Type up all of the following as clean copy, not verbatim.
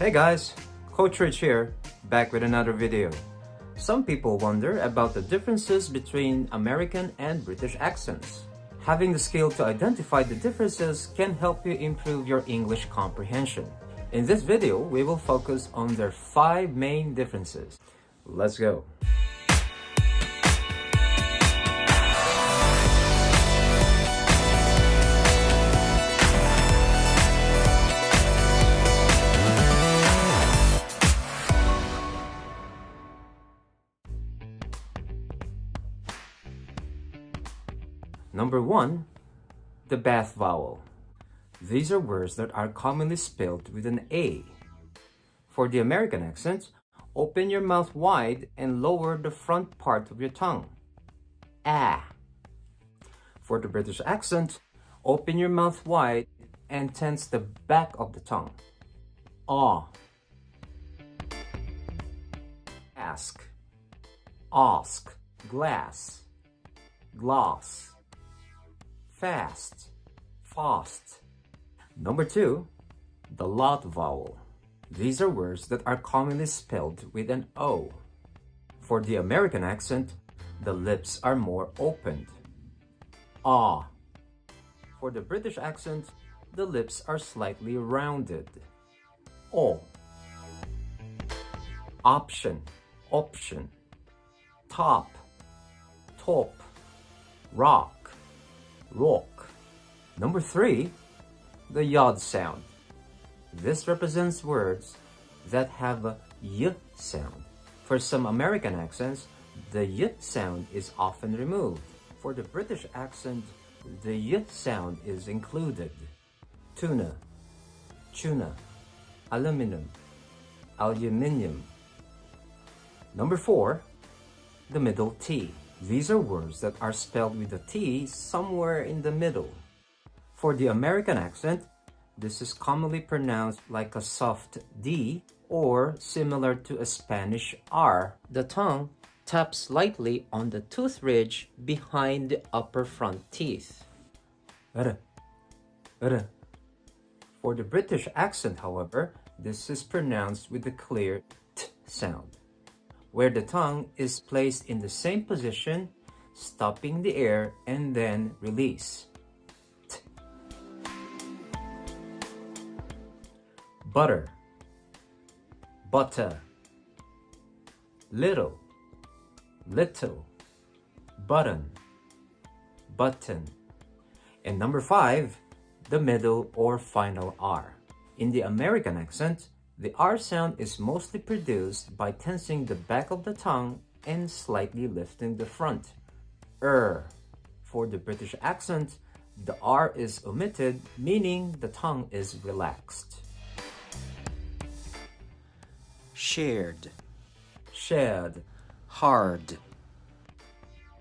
Hey guys, Coach Rich here, back with another video. Some people wonder about the differences between American and British accents. Having the skill to identify the differences can help you improve your English comprehension. In this video, we will focus on their 5 main differences. Let's go. Number 1, the bath vowel. These are words that are commonly spelled with an A. For the American accent, open your mouth wide and lower the front part of your tongue. Ah. For the British accent, open your mouth wide and tense the back of the tongue. Ah. Ask. Ask. Glass. Gloss. Fast, fast. Number 2, the lot vowel. These are words that are commonly spelled with an O. For the American accent, the lips are more opened. Ah. For the British accent, the lips are slightly rounded. O. Option, option. Top, top. Rock. Rock. Number 3, the YOD sound. This represents words that have a Y sound. For some American accents, the Y sound is often removed. For the British accent, the Y sound is included. Tuna, tuna, aluminum, aluminium. Number 4, the middle T. These are words that are spelled with a T somewhere in the middle. For the American accent, this is commonly pronounced like a soft D or similar to a Spanish R. The tongue taps lightly on the tooth ridge behind the upper front teeth. For the British accent, however, this is pronounced with a clear T sound, where the tongue is placed in the same position, stopping the air and then release. T. Butter, butter. Little, little. Button, button. And number 5, the middle or final R. In the American accent, the R sound is mostly produced by tensing the back of the tongue and slightly lifting the front. For the British accent, the R is omitted, meaning the tongue is relaxed. Shared, shared. Hard,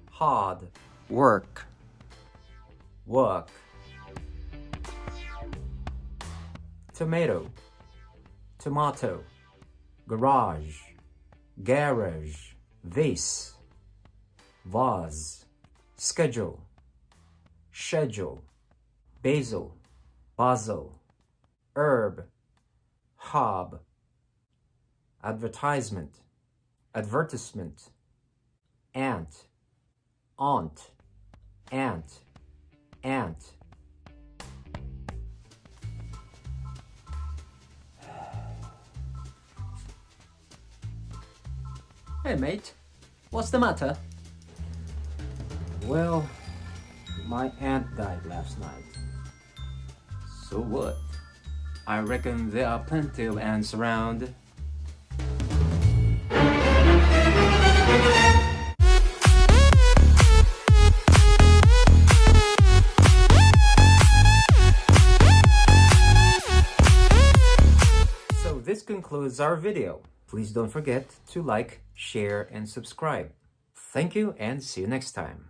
hard. Work, work. Tomato, tomato. Garage, garage. Vase, vase. Schedule, schedule. Basil, basil. Herb, herb. Advertisement, advertisement. Ant, aunt, ant, ant. Hey mate, what's the matter? Well, my aunt died last night. So what? I reckon there are plenty of ants around. So this concludes our video. Please don't forget to like, share, and subscribe. Thank you and see you next time.